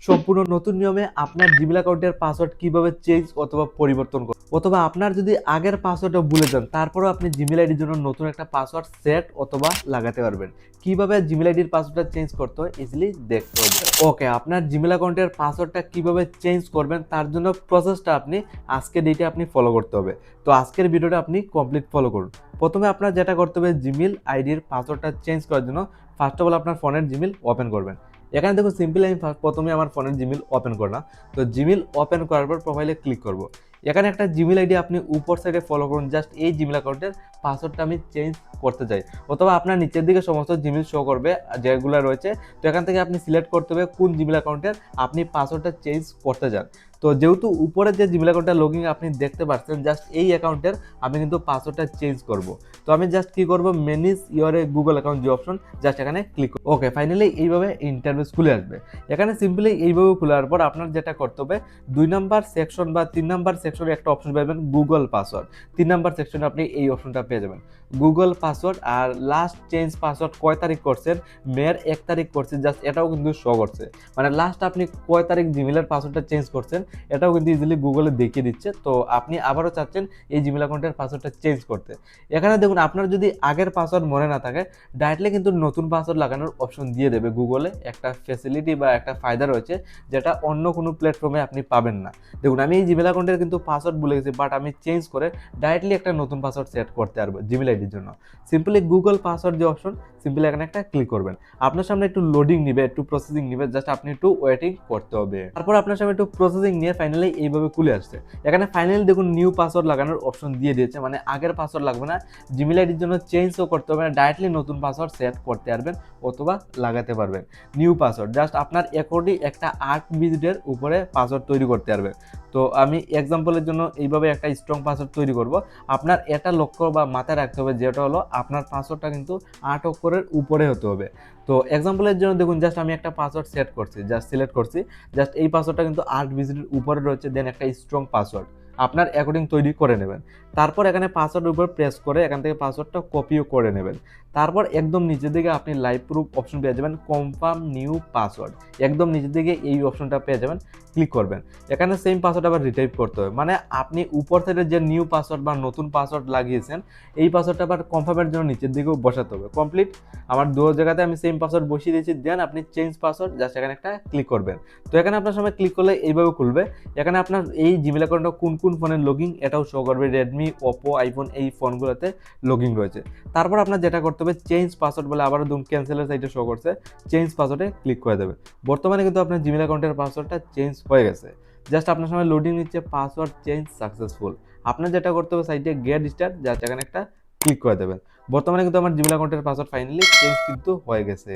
সম্পূর্ণ নতুন নিয়মে আপনার জিমেল অ্যাকাউন্টের পাসওয়ার্ড কিভাবে চেঞ্জ অথবা পরিবর্তন করবেন, অথবা আপনার যদি আগের পাসওয়ার্ডটা ভুলে যান তারপরেও আপনি জিমেল আইডির জন্য নতুন একটা পাসওয়ার্ড সেট অথবা লাগাতে পারবেন। কিভাবে জিমেল আইডির পাসওয়ার্ডটা চেঞ্জ করতে হয় ইজিলি দেখতে হবে। ওকে, আপনার জিমেল অ্যাকাউন্টের পাসওয়ার্ডটা কিভাবে চেঞ্জ করবেন তার জন্য প্রসেসটা আপনি আজকে ডেটে আপনি ফলো করতে হবে। তো আজকের ভিডিওটা আপনি কমপ্লিট ফলো করুন। প্রথমে আপনার যেটা করতে হবে, জিমেল আইডির পাসওয়ার্ডটা চেঞ্জ করার জন্য ফার্স্ট অফ অল আপনার ফোনের জিমেল ওপেন করবেন। এখানে দেখুন সিম্পলি আমি প্রথমে আমার ফোনের জিমেল ওপেন করলাম। তো জিমেল ওপেন করার পর প্রোফাইলে ক্লিক করব। এখানে একটা জিমেল আইডি আপনি উপর সাইডে ফলো করুন, জাস্ট এই জিমেল অ্যাকাউন্টের পাসওয়ার্ডটা আমি চেঞ্জ করতে চাই, অথবা আপনার নিচের দিকে সমস্ত জিমেল শো করবে যেগুলো রয়েছে। তো এখান থেকে আপনি সিলেক্ট করতে হবে কোন জিমেল অ্যাকাউন্টের আপনি পাসওয়ার্ডটা চেঞ্জ করতে চান। তো যেহেতু উপরে যে জিমেল অ্যাকাউন্টটা লগইন আপনি দেখতে পাচ্ছেন, জাস্ট এই অ্যাকাউন্টের আমি কিন্তু পাসওয়ার্ডটা চেঞ্জ করব। তো আমি জাস্ট কি করব, ম্যানেজ ইওর গুগল অ্যাকাউন্ট যে অপশন, জাস্ট এখানে ক্লিক করব। ওকে, ফাইনালি এইভাবে ইন্টারফেস খুলে আসবে। এখানে সিম্পলি এইভাবে খোলার পর আপনার যেটা করতে হবে, 2 নাম্বার সেকশন বা 3 নাম্বার সেকশনে একটা অপশন পাবেন গুগল পাসওয়ার্ড। 3 নাম্বার সেকশনে আপনি এই অপশনটা পেয়ে যাবেন, গুগল পাসওয়ার্ড। আর লাস্ট চেঞ্জ পাসওয়ার্ড কয় তারিখ করছেন, মের 1 তারিখ করছেন, জাস্ট এটাও কিন্তু শো করছে। মানে লাস্ট আপনি কয় তারিখ জিমেলের পাসওয়ার্ডটা চেঞ্জ করছেন এটাও কিন্তু ইজিলি গুগলে দেখিয়ে দিচ্ছে। তো আপনি আবারও চাচ্ছেন এই জিমেল অ্যাকাউন্টের পাসওয়ার্ডটা চেঞ্জ করতে, এখানে দেখুন আপনার যদি আগের পাসওয়ার্ড মনে না থাকে, ডাইরেক্টলি কিন্তু নতুন পাসওয়ার্ড লাগানোর অপশন দিয়ে দেবে গুগলে। একটা ফ্যাসিলিটি বা একটা ফায়দা রয়েছে যেটা অন্য কোনো প্ল্যাটফর্মে আপনি পাবেন না। দেখুন আমি এই জিমেল অ্যাকাউন্টের কিন্তু পাসওয়ার্ড ভুলে গেছি, বাট আমি চেঞ্জ করে ডাইরেক্টলি একটা নতুন পাসওয়ার্ড সেট করতে পারবো জিমেল আইডির জন্য। সিম্পলি গুগল পাসওয়ার্ড যে অপশন, সিম্পলি এখানে একটা ক্লিক করবেন। আপনার সামনে একটু লোডিং নিবে, একটু প্রসেসিং নিবে, জাস্ট আপনি একটু ওয়েটিং করতে হবে। তারপর আপনার সামনে একটু প্রসেসিং নিয়ে ফাইনালি এইভাবে খুলে আসছে। এখানে ফাইনালি দেখুন নিউ পাসওয়ার্ড লাগানোর অপশন দিয়ে দিয়েছে, মানে আগের পাসওয়ার্ড লাগবে না, জিমেল আইডির জন্য চেঞ্জও করতে হবে না, ডাইরেক্টলি নতুন পাসওয়ার্ড সেট করতে পারবেন অথবা লাগাতে পারবেন। নিউ পাসওয়ার্ড জাস্ট আপনার অ্যাকর্ডিং একটা 8 ডিজিটের উপরে পাসওয়ার্ড তৈরি করতে পারবেন। তো আমি এক্সাম্পলের জন্য এইভাবে একটা স্ট্রং পাসওয়ার্ড তৈরি করব। আপনার এটা লক্ষ্য বা মাথায় রাখতে হবে, যেটা হলো আপনার পাসওয়ার্ডটা কিন্তু 8 অক্ষরের উপরে হতে হবে। তো এক্সাম্পলের জন্য দেখুন জাস্ট আমি একটা পাসওয়ার্ড সেট করছি, জাস্ট সিলেক্ট করছি, জাস্ট এই পাসওয়ার্ডটা কিন্তু 8 ডিজিটের উপরে রয়েছে, দেন একটা স্ট্রং পাসওয়ার্ড আপনার অ্যাকর্ডিং তৈরি করে নেবেন। তারপর এখানে পাসওয়ার্ডের উপর প্রেস করে এখান থেকে পাসওয়ার্ডটা কপিও করে নেবেন। তারপর একদম নিচের দিকে আপনি লাইভ প্রুফ অপশন পেয়ে যাবেন, কনফার্ম নিউ পাসওয়ার্ড, একদম নিচের দিকে এই অপশনটা পেয়ে যাবেন, ক্লিক করবেন। এখানে সেম পাসওয়ার্ড আবার রিটাইপ করতে হবে, মানে আপনি উপর থেকে যে নিউ পাসওয়ার্ড বা নতুন পাসওয়ার্ড লাগিয়েছেন এই পাসওয়ার্ডটা আবার কনফার্মের জন্য নিচের দিকেও বসাতে হবে। কমপ্লিট, আমার 2 জায়গাতে আমি সেম পাসওয়ার্ড বসিয়ে দিয়েছি, দেন আপনি চেঞ্জ পাসওয়ার্ড জাস্ট এখানে একটা ক্লিক করবেন। তো এখানে আপনার সময় ক্লিক করলে এইভাবে খুলবে। এখানে আপনার এই জিমেল অ্যাকাউন্টটা কোন কোন ফোনের লগইন এটাও শো করবে, রেডমি, ওপো, আইফোন এই ফোনগুলোতে লগইন রয়েছে। তারপর আপনার যেটা করতে হবে, চেঞ্জ পাসওয়ার্ড বলে আবারও ধরুন ক্যান্সেলের সাইটে শো করছে, চেঞ্জ পাসওয়ার্ডে ক্লিক করে দেবেন। বর্তমানে কিন্তু আপনার জিমেল অ্যাকাউন্টের পাসওয়ার্ডটা চেঞ্জ হয়ে গেছে। জাস্ট আপনার সময় লোডিং নিচ্ছে, পাসওয়ার্ড চেঞ্জ সাকসেসফুল। আপনার যেটা করতে হবে, সাইটে গেট স্টার্ট জাস্ট এখানে একটা ক্লিক করে দেবেন। বর্তমানে কিন্তু আমার জিমেল অ্যাকাউন্টের পাসওয়ার্ড ফাইনালি চেঞ্জ কিন্তু হয়ে গেছে।